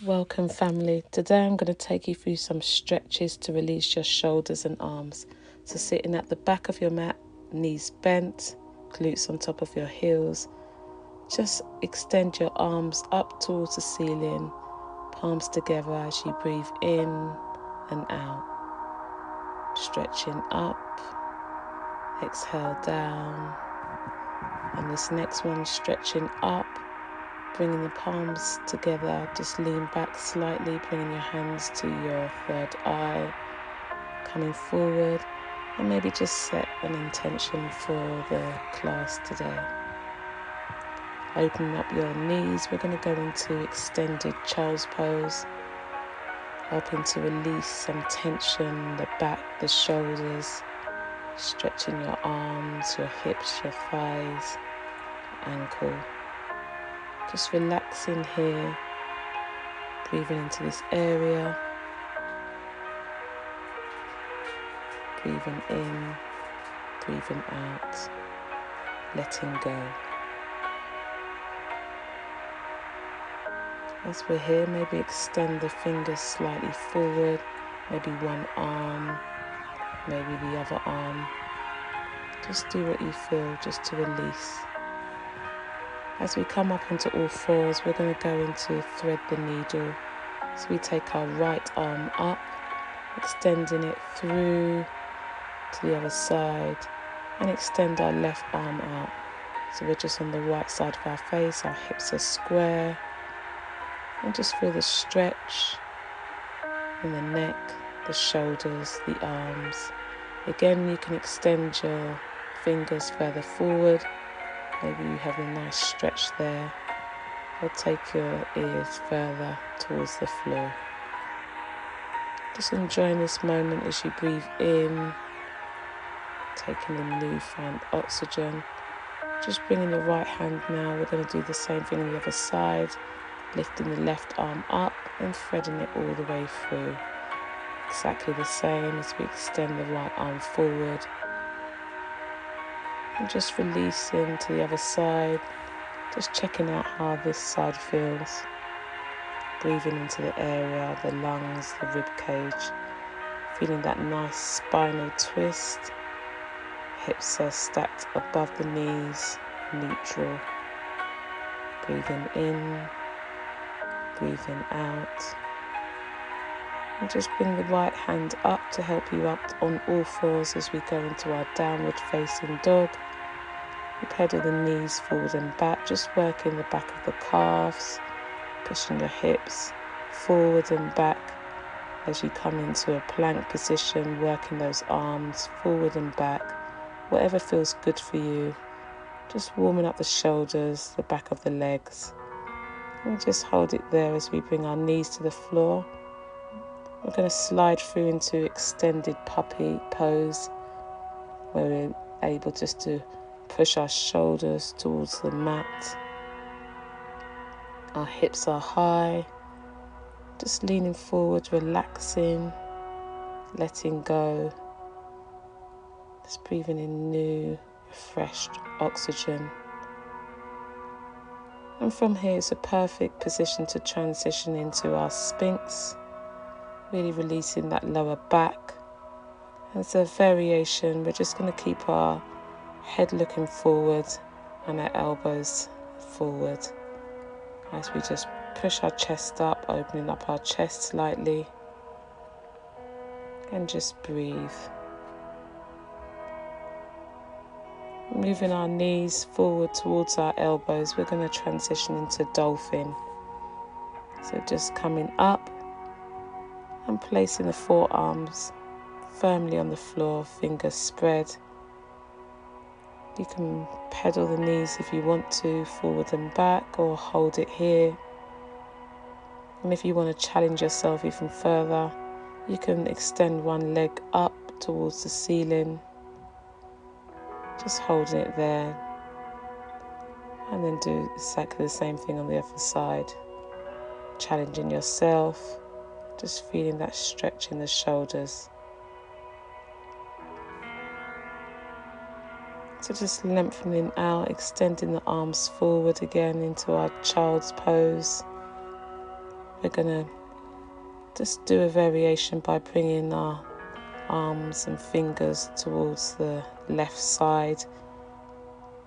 Welcome family. Today I'm going to take you through some stretches to release your shoulders and arms. So sitting at the back of your mat, knees bent, glutes on top of your heels. Just extend your arms up towards the ceiling, palms together as you breathe in and out. Stretching up, exhale down. And this next one, stretching up, bringing the palms together, just lean back slightly, bringing your hands to your third eye, coming forward, and maybe just set an intention for the class today. Opening up your knees, we're going to go into extended child's pose, helping to release some tension, the back, the shoulders, stretching your arms, your hips, your thighs, ankle. Just relaxing here, breathing into this area, breathing in, breathing out, letting go. As we're here, maybe extend the fingers slightly forward, maybe one arm, maybe the other arm. Just do what you feel, just to release. As we come up onto all fours, we're going to go into thread the needle. So we take our right arm up, extending it through to the other side, and extend our left arm out. So we're just on the right side of our face, our hips are square, and just feel the stretch in the neck, the shoulders, the arms. Again, you can extend your fingers further forward. Maybe you have a nice stretch there, or take your ears further towards the floor. Just enjoying this moment as you breathe in, taking in newfound oxygen. Just bringing the right hand now, we're going to do the same thing on the other side, lifting the left arm up and threading it all the way through. Exactly the same as we extend the right arm forward. And just releasing to the other side, just checking out how this side feels. Breathing into the area, the lungs, the rib cage. Feeling that nice spinal twist. Hips are stacked above the knees, neutral. Breathing in, breathing out. And just bring the right hand up to help you up on all fours as we go into our downward facing dog. You pedal the knees forward and back, just working the back of the calves, pushing your hips forward and back as you come into a plank position, working those arms forward and back, whatever feels good for you. Just warming up the shoulders, the back of the legs. And just hold it there as we bring our knees to the floor. We're going to slide through into extended puppy pose, where we're able just to push our shoulders towards the mat. Our hips are high, just leaning forward, relaxing, letting go. Just breathing in new, refreshed oxygen. And from here, it's a perfect position to transition into our Sphinx, really releasing that lower back. And it's a variation. We're just going to keep our head looking forward and our elbows forward as we just push our chest up, opening up our chest slightly, and just breathe. Moving our knees forward towards our elbows, we're going to transition into dolphin. So just coming up and placing the forearms firmly on the floor, fingers spread. You can pedal the knees if you want to, forward and back, or hold it here. And if you want to challenge yourself even further, you can extend one leg up towards the ceiling, just holding it there, and then do exactly the same thing on the other side. Challenging yourself, just feeling that stretch in the shoulders. So just lengthening out, extending the arms forward again into our child's pose. we're going to just do a variation by bringing our arms and fingers towards the left side,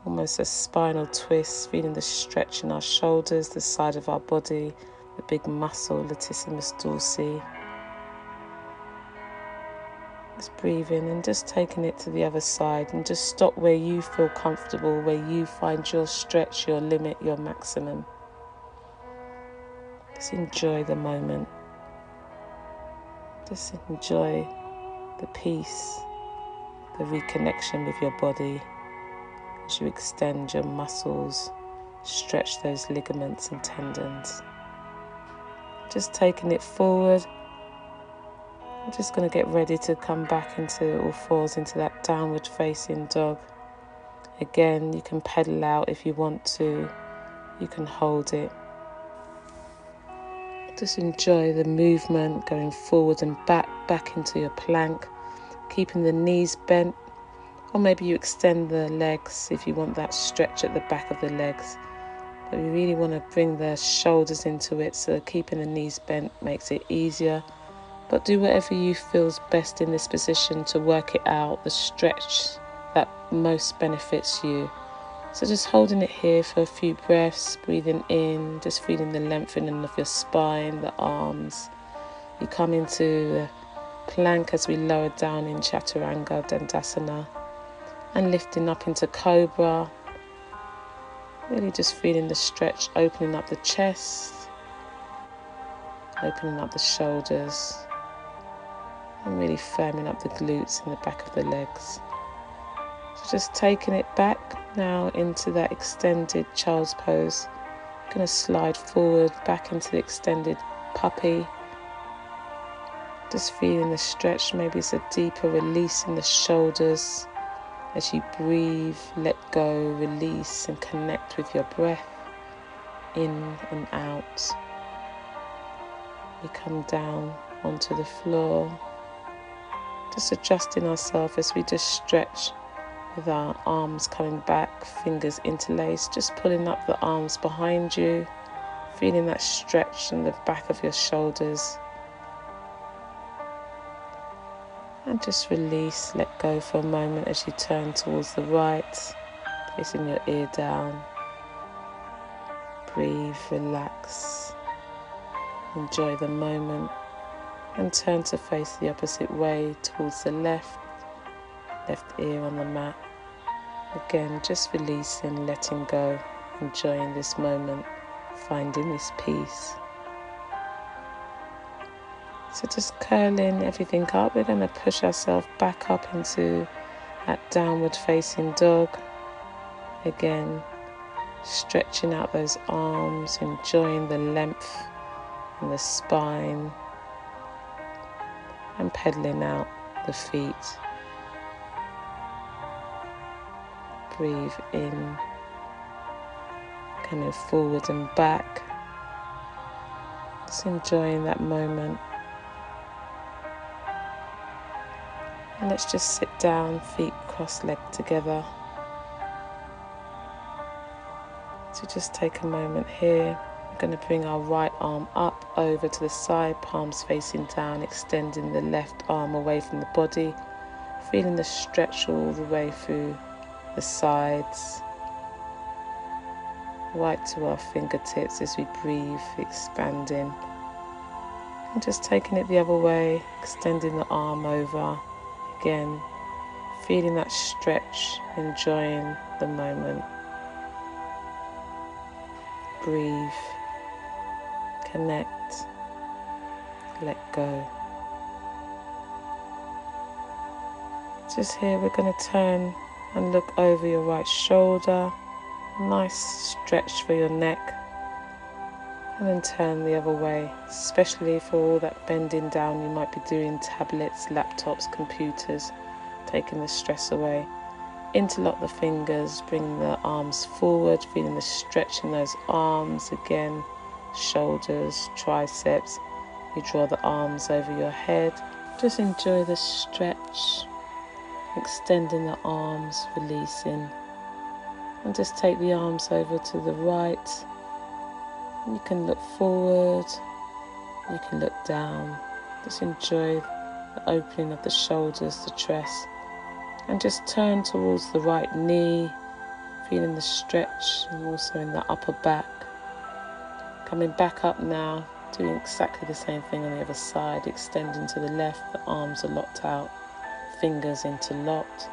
almost a spinal twist, feeling the stretch in our shoulders, the side of our body, the big muscle, latissimus dorsi. Just breathing and just taking it to the other side, and just stop where you feel comfortable, where you find your stretch, your limit, your maximum. Just enjoy the moment. Just enjoy the peace, the reconnection with your body as you extend your muscles, stretch those ligaments and tendons. Just taking it forward. I'm just going to get ready to come back into all fours, into that downward facing dog. Again, you can pedal out if you want to. You can hold it. Just enjoy the movement, going forward and back into your plank, keeping the knees bent, or maybe you extend the legs if you want that stretch at the back of the legs. But we really want to bring the shoulders into it, so keeping the knees bent makes it easier. But do whatever you feels best in this position to work it out, the stretch that most benefits you. So just holding it here for a few breaths, breathing in, just feeling the lengthening of your spine, the arms. You come into the plank as we lower down in Chaturanga Dandasana, and lifting up into Cobra. Really just feeling the stretch, opening up the chest, opening up the shoulders, and really firming up the glutes and the back of the legs. So just taking it back now into that extended child's pose. Going to slide forward back into the extended puppy. Just feeling the stretch. Maybe it's a deeper release in the shoulders as you breathe, let go, release, and connect with your breath in and out. We come down onto the floor, just adjusting ourselves as we just stretch with our arms coming back, fingers interlaced, just pulling up the arms behind you, feeling that stretch in the back of your shoulders. And just release, let go for a moment as you turn towards the right, placing your ear down. Breathe, relax, enjoy the moment, and turn to face the opposite way towards the left ear on the mat. Again, just releasing, letting go, enjoying this moment, finding this peace. So just curling everything up, we're going to push ourselves back up into that downward facing dog. Again, stretching out those arms, enjoying the length in the spine, and pedaling out the feet. Breathe in, coming forward and back. Just enjoying that moment. And let's just sit down, feet cross-legged together. So just take a moment here. We're going to bring our right arm up over to the side, palms facing down, extending the left arm away from the body, feeling the stretch all the way through the sides, right to our fingertips as we breathe, expanding. And just taking it the other way, extending the arm over. Again, feeling that stretch, enjoying the moment. Breathe, connect, let go. Just here, we're going to turn and look over your right shoulder. Nice stretch for your neck. And then turn the other way, especially for all that bending down you might be doing, tablets, laptops, computers, taking the stress away. Interlock the fingers, bring the arms forward, feeling the stretch in those arms again, shoulders, triceps. You draw the arms over your head. Just enjoy the stretch, extending the arms, releasing. And just take the arms over to the right. You can look forward, You can look down, just enjoy the opening of the shoulders, the chest, and just turn towards the right knee, feeling the stretch and also in the upper back. Coming back up now, doing exactly the same thing on the other side, extending to the left, the arms are locked out, fingers interlocked.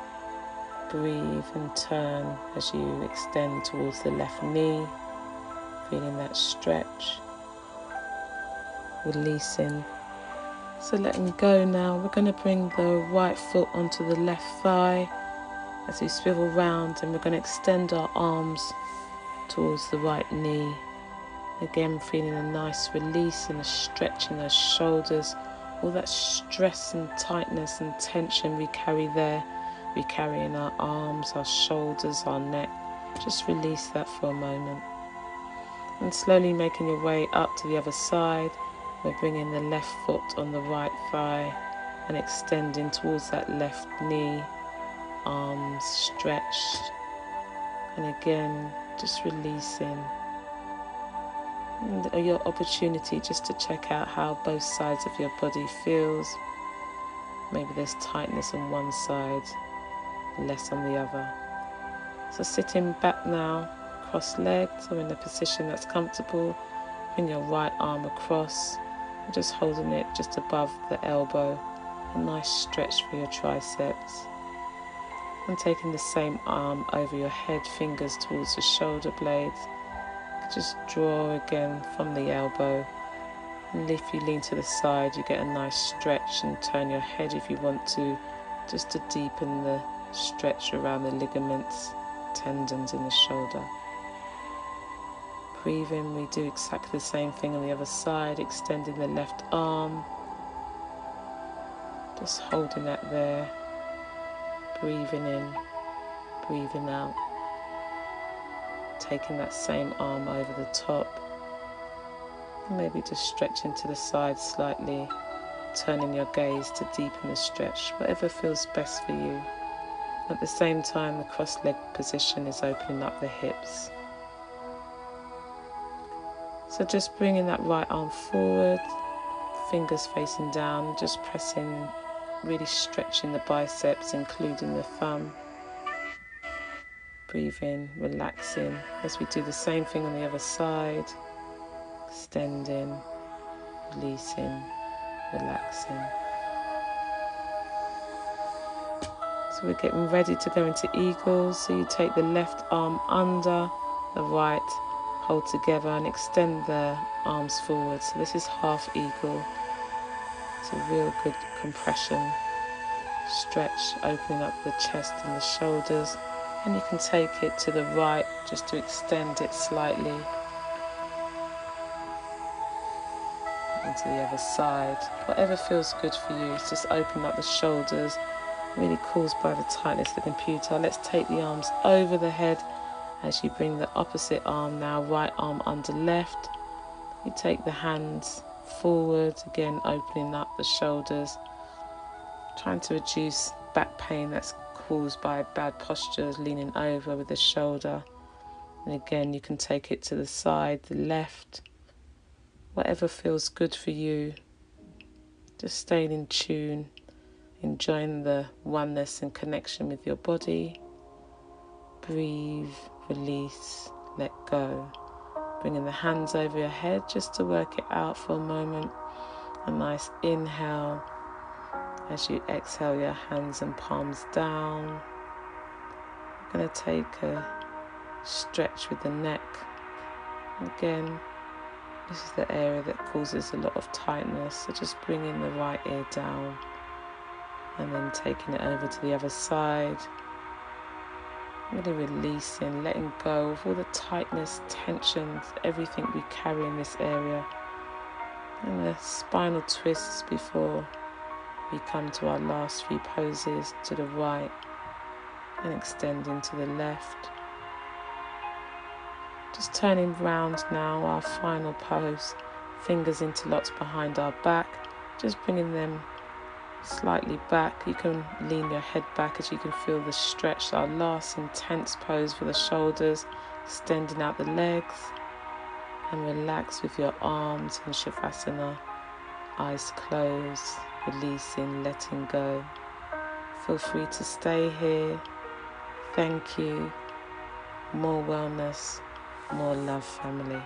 Breathe and turn as you extend towards the left knee, feeling that stretch, releasing. So letting go now, we're going to bring the right foot onto the left thigh as we swivel round, and we're going to extend our arms towards the right knee. Again, feeling a nice release and a stretch in those shoulders, all that stress and tightness and tension we carry there, we carry in our arms, our shoulders, our neck. Just release that for a moment. And slowly making your way up to the other side, we're bringing the left foot on the right thigh and extending towards that left knee, arms stretched. And again, just releasing. And your opportunity just to check out how both sides of your body feels. Maybe there's tightness on one side, less on the other. So sitting back now, cross-legged or in a position that's comfortable. Bring your right arm across, and just holding it just above the elbow. A nice stretch for your triceps. And taking the same arm over your head, fingers towards the shoulder blades. Just draw again from the elbow, and if you lean to the side you get a nice stretch, and turn your head if you want to, just to deepen the stretch around the ligaments, tendons in the shoulder. Breathe in, we do exactly the same thing on the other side, extending the left arm, just holding that there, breathing in, breathing out. Taking that same arm over the top, and maybe just stretching to the side slightly, turning your gaze to deepen the stretch, whatever feels best for you. At the same time, the cross-leg position is opening up the hips. So just bringing that right arm forward, fingers facing down, just pressing, really stretching the biceps, including the thumb. Breathe in, relaxing, as we do the same thing on the other side. Extending, releasing, relaxing. So we're getting ready to go into eagles. So you take the left arm under the right, hold together and extend the arms forward. So this is half eagle. It's a real good compression, stretch, opening up the chest and the shoulders. And you can take it to the right just to extend it slightly. And to the other side. Whatever feels good for you. Just open up the shoulders, really caused by the tightness of the computer. Let's take the arms over the head as you bring the opposite arm now, right arm under left. You take the hands forward, again opening up the shoulders, trying to reduce back pain that's caused by bad posture, leaning over with the shoulder. And again, you can take it to the side, the left, whatever feels good for you. Just staying in tune, enjoying the oneness and connection with your body. Breathe, release, let go. Bringing the hands over your head just to work it out for a moment. A nice inhale. As you exhale, your hands and palms down. You're going to take a stretch with the neck. Again, this is the area that causes a lot of tightness, so just bringing the right ear down and then taking it over to the other side. Really releasing, letting go of all the tightness, tensions, everything we carry in this area. And the spinal twists before we come to our last few poses, to the right and extending to the left. Just turning round now, our final pose, fingers interlocked behind our back, just bringing them slightly back. You can lean your head back as you can feel the stretch, our last intense pose for the shoulders, extending out the legs, and relax with your arms in Shavasana, eyes closed, releasing, letting go. Feel free to stay here. Thank you. More wellness, more love, family.